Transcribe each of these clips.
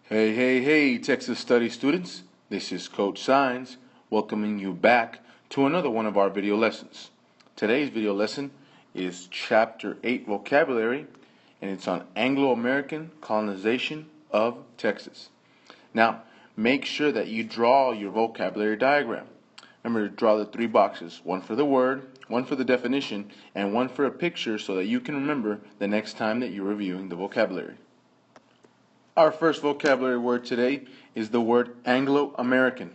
Hey, Texas Study students. This is Coachsaenz welcoming you back to another one of our video lessons. Today's video lesson is Chapter 8 Vocabulary, and it's on Anglo-American colonization of Texas. Now, make sure that you draw your vocabulary diagram. Remember to draw the three boxes, one for the word, one for the definition, and one for a picture so that you can remember the next time that you're reviewing the vocabulary. Our first vocabulary word today is the word Anglo-American.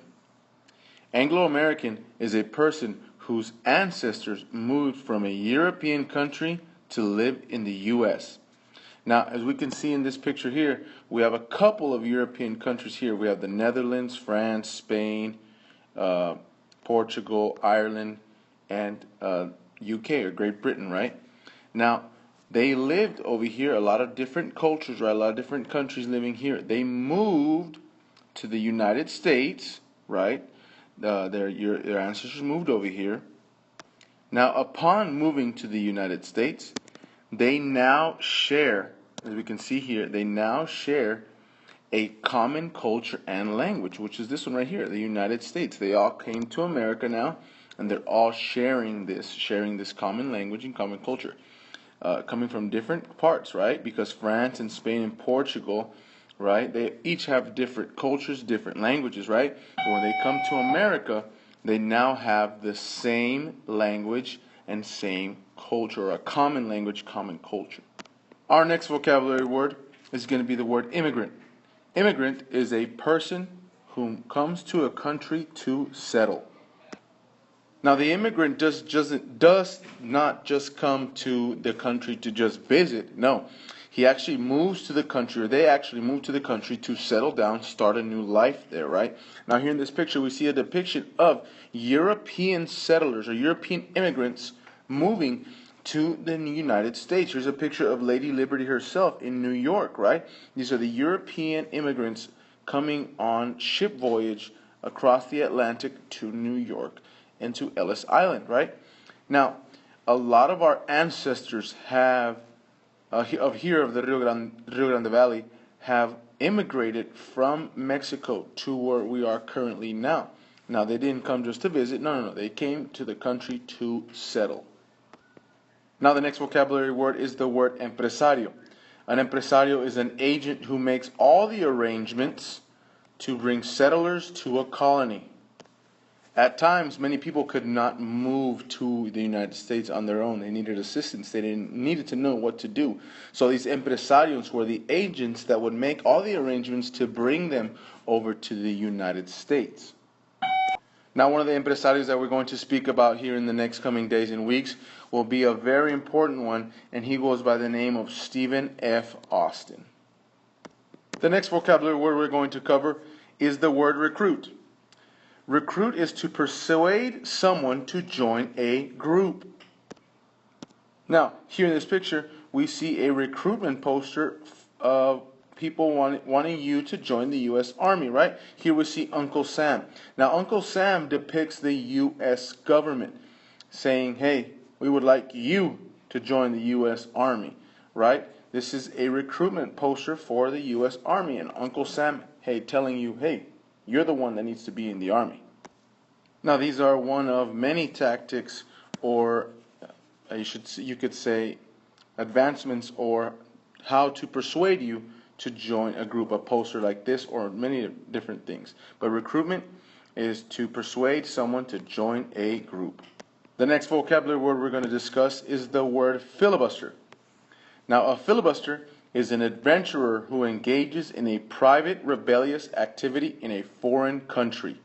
Anglo-American is a person whose ancestors moved from a European country to live in the U.S. Now, as we can see in this picture here, we have a couple of European countries here. We have the Netherlands, France, Spain, Portugal, Ireland, and UK, or Great Britain, right? Now, they lived over here, a lot of different cultures, right? A lot of different countries living here. They moved to the United States, right? Their ancestors moved over here. Now, upon moving to the United States, they now share, as we can see here, they now share a common culture and language, which is this one right here, the United States. They all came to America now, and they're all sharing this common language and common culture. Coming from different parts, right? Because France and Spain and Portugal, right? They each have different cultures, different languages, right? But when they come to America, they now have the same language and same culture, or a common language, common culture. Our next vocabulary word is going to be the word immigrant. Immigrant is a person who comes to a country to settle. Now, the immigrant does not just come to the country to just visit. No, he actually moves to the country, or they actually move to the country to settle down, start a new life there, right? Now, here in this picture, we see a depiction of European settlers or European immigrants moving to the United States. Here's a picture of Lady Liberty herself in New York, right? These are the European immigrants coming on ship voyage across the Atlantic to New York and to Ellis Island, right? Now, a lot of our ancestors have, of the Rio Grande Valley, have immigrated from Mexico to where we are currently now. Now, they didn't come just to visit. No. They came to the country to settle. Now, the next vocabulary word is the word empresario. An empresario is an agent who makes all the arrangements to bring settlers to a colony. At times, many people could not move to the United States on their own. They needed assistance. They needed to know what to do. So these empresarios were the agents that would make all the arrangements to bring them over to the United States. Now, one of the empresarios that we're going to speak about here in the next coming days and weeks will be a very important one, and he goes by the name of Stephen F. Austin. The next vocabulary word we're going to cover is the word recruit. Recruit is to persuade someone to join a group. Now, here in this picture, we see a recruitment poster of people wanting you to join the U.S. Army, right? Here we see Uncle Sam. Now, Uncle Sam depicts the U.S. government saying, hey, we would like you to join the U.S. Army, right? This is a recruitment poster for the U.S. Army, and Uncle Sam, hey, telling you, hey, you're the one that needs to be in the Army. Now, these are one of many tactics, or you could say advancements, or how to persuade you to join a group, a poster like this, or many different things. But recruitment is to persuade someone to join a group. The next vocabulary word we're going to discuss is the word filibuster. Now, a filibuster is an adventurer who engages in a private rebellious activity in a foreign country.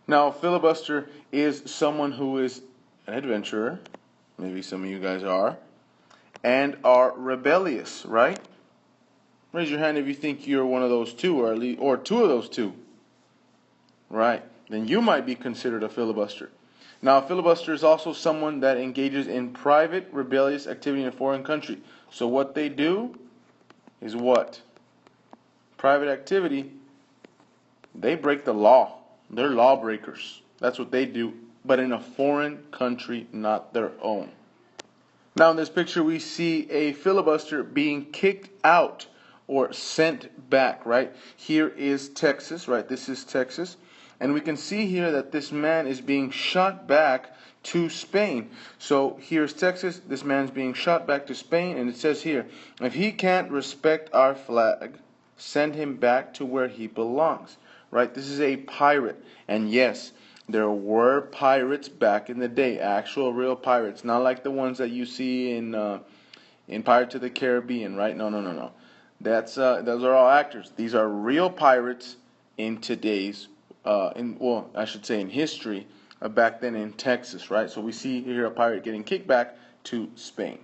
Now, a filibuster is someone who is an adventurer, maybe some of you guys are, and are rebellious, right? Raise your hand if you think you're one of those two, or two of those two. Right, then you might be considered a filibuster. Now, a filibuster is also someone that engages in private rebellious activity in a foreign country. So what they do is what? Private activity. They break the law. They're lawbreakers. That's what they do, but in a foreign country, not their own. Now, in this picture, we see a filibuster being kicked out or sent back, right? Here is Texas, right? This is Texas. And we can see here that this man is being shot back to Spain. So here's Texas. This man's being shot back to Spain. And it says here, if he can't respect our flag, send him back to where he belongs. Right? This is a pirate. And yes, there were pirates back in the day. Actual real pirates. Not like the ones that you see in Pirates of the Caribbean, right? No. Those are all actors. These are real pirates in today's I should say in history, back then in Texas, right? So we see here a pirate getting kicked back to Spain.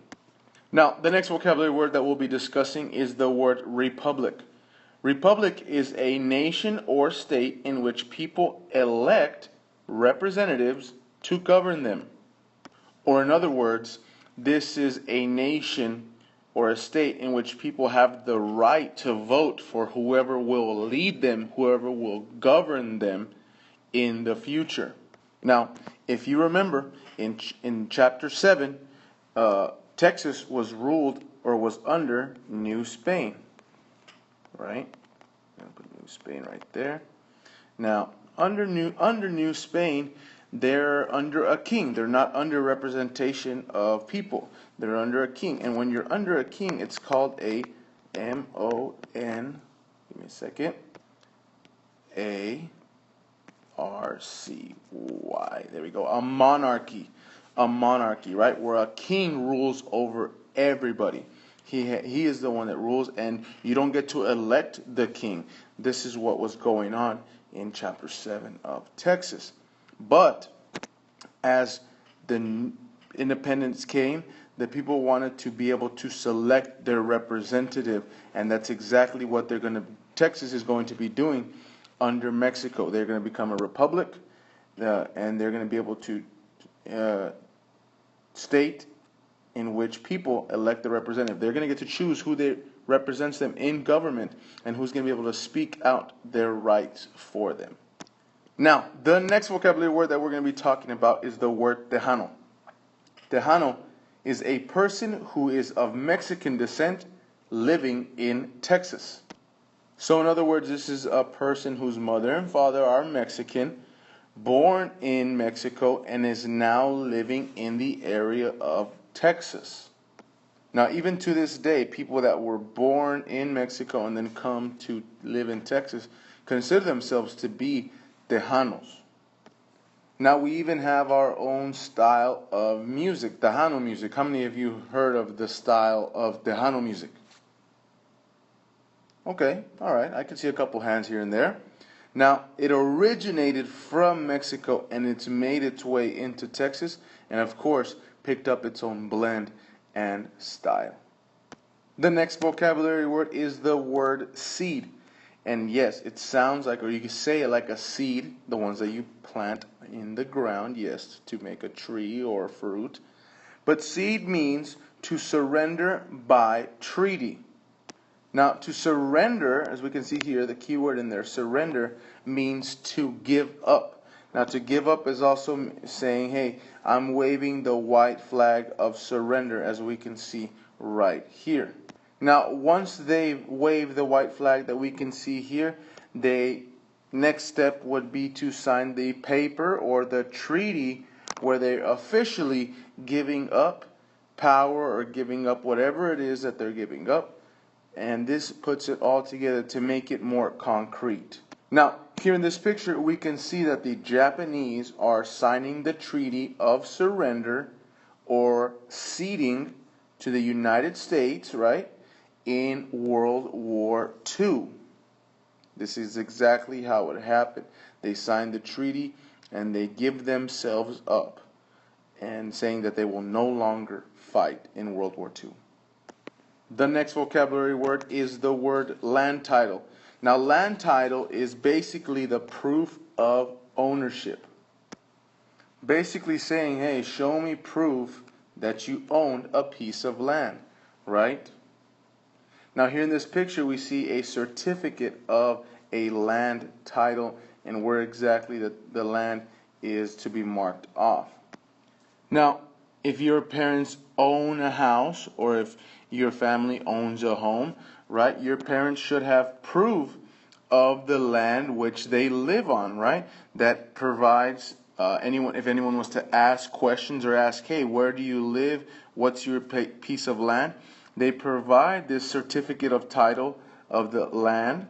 Now, the next vocabulary word that we'll be discussing is the word republic. Republic is a nation or state in which people elect representatives to govern them. Or in other words, this is a nation or a state in which people have the right to vote for whoever will lead them, whoever will govern them in the future. Now, if you remember, in chapter 7, Texas was ruled or was under New Spain. Right? I'm going to put New Spain right there. Now, under New Spain, they're under a king. They're not under representation of people. They're under a king. And when you're under a king, it's called a M-O-N, give me a second, A-R-C-Y. There we go. A monarchy. A monarchy, right? Where a king rules over everybody. He is the one that rules, and you don't get to elect the king. This is what was going on in chapter 7 of Texas. But as the independence came, the people wanted to be able to select their representative, and that's exactly what Texas is going to be doing under Mexico. They're going to become a republic, and they're going to be able to state in which people elect the representative. They're going to get to choose who represents them in government and who's going to be able to speak out their rights for them. Now, the next vocabulary word that we're going to be talking about is the word Tejano. Tejano is a person who is of Mexican descent living in Texas. So in other words, this is a person whose mother and father are Mexican, born in Mexico, and is now living in the area of Texas. Now, even to this day, people that were born in Mexico and then come to live in Texas consider themselves to be Tejanos. Now, we even have our own style of music, Tejano music. How many of you heard of the style of Tejano music? Okay, all right. I can see a couple hands here and there. Now, it originated from Mexico and it's made its way into Texas and, of course, picked up its own blend and style. The next vocabulary word is the word seed. And yes, it sounds like, or you can say it like a seed, the ones that you plant in the ground, yes, to make a tree or fruit. But seed means to surrender by treaty. Now, to surrender, as we can see here, the key word in there, surrender, means to give up. Now, to give up is also saying, hey, I'm waving the white flag of surrender, as we can see right here. Now, once they wave the white flag that we can see here, the next step would be to sign the paper or the treaty where they're officially giving up power or giving up whatever it is that they're giving up. And this puts it all together to make it more concrete. Now, here in this picture, we can see that the Japanese are signing the Treaty of Surrender or ceding to the United States, right, in World War II. This is exactly how it happened. They signed the treaty and they give themselves up and saying that they will no longer fight in World War II. The next vocabulary word is the word land title. Now, land title is basically the proof of ownership. Basically saying, hey, show me proof that you owned a piece of land, right? Now, here in this picture, we see a certificate of a land title and where exactly the land is to be marked off. Now, if your parents own a house or if your family owns a home, right? Your parents should have proof of the land which they live on, right? That provides if anyone was to ask questions or ask, hey, where do you live? What's your piece of land? They provide this certificate of title of the land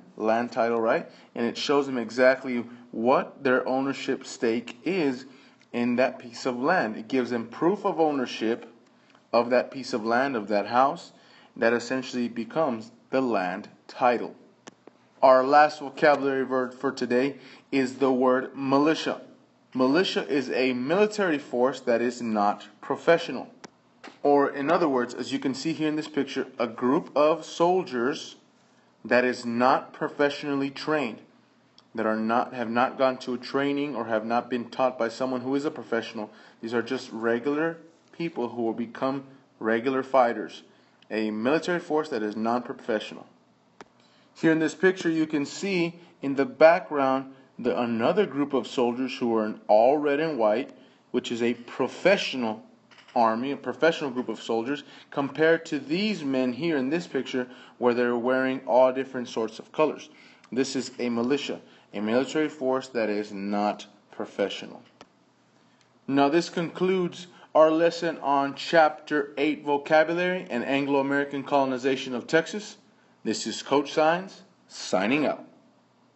title, right? And it shows them exactly what their ownership stake is in that piece of land. It gives them proof of ownership of that piece of land, of that house. That essentially becomes the land title. Our last vocabulary word for today is the word militia. Militia is a military force that is not professional. Or in other words, as you can see here in this picture, a group of soldiers that is not professionally trained, that have not gone to a training or have not been taught by someone who is a professional. These are just regular people who will become regular fighters. A military force that is non-professional. Here in this picture you can see in the background another group of soldiers who are in all red and white, which is a professional army, a professional group of soldiers, compared to these men here in this picture where they're wearing all different sorts of colors. This is a militia, a military force that is not professional. Now this concludes our lesson on Chapter 8 Vocabulary and Anglo-American Colonization of Texas. This is Coachsaenz signing out.